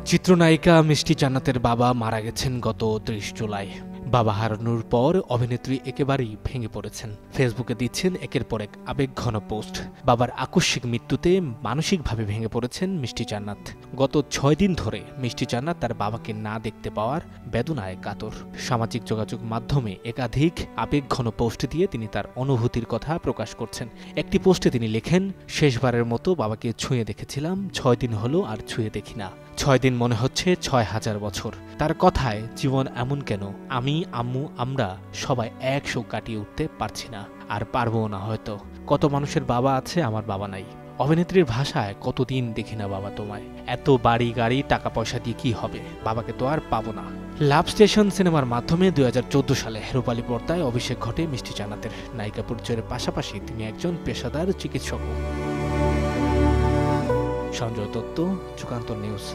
চিত্রনায়িকা মিষ্টি জান্নাতের বাবা মারা গেছেন গত ৩০ জুলাই। বাবা হারানোর পর অভিনেত্রী একেবারেই ভেঙে পড়েছেন। ফেসবুকে দিচ্ছেন একের পর এক আবেগঘন পোস্ট। বাবার আকস্মিক মৃত্যুতে মানসিকভাবে ভেঙে পড়েছেন মিষ্টি জান্নাত। গত ৬ দিন ধরে মিষ্টি জান্নাত তার বাবাকে না দেখতে পাওয়ার বেদনায় কাতর। সামাজিক যোগাযোগ মাধ্যমে একাধিক আবেগঘন পোস্ট দিয়ে তিনি তার অনুভূতির কথা প্রকাশ করছেন। একটি পোস্টে তিনি লেখেন, শেষবারের মতো বাবাকে ছুঁয়ে দেখেছিলাম, ৬ দিন হলো আর ছুঁয়ে দেখি না। ৬ দিন মনে হচ্ছে ৬,০০০ বছর। তার কথায় জীবন এমন কেন, আমি, আম্মু, আমরা সবাই ১০০ কাটিয়ে উঠতে পারছি না, আর পারবো না হয়তো। কত মানুষের বাবা আছে, আমার বাবা নাই। অভিনেত্রীর ভাষায়, কতদিন দেখি না বাবা তোমায়, এত বাড়ি গাড়ি টাকা পয়সা দিয়ে কি হবে, বাবাকে তো আর পাবো না। লাভ স্টেশন সিনেমার মাধ্যমে ২০১৪ সালে রূপালী পর্দায় অভিষেক ঘটে মিষ্টি জান্নাতের। নায়িকা পরিচয়ের পাশাপাশি তিনি একজন পেশাদার চিকিৎসকও। সঞ্জয় দত্ত, যুগান্তর নিউজ।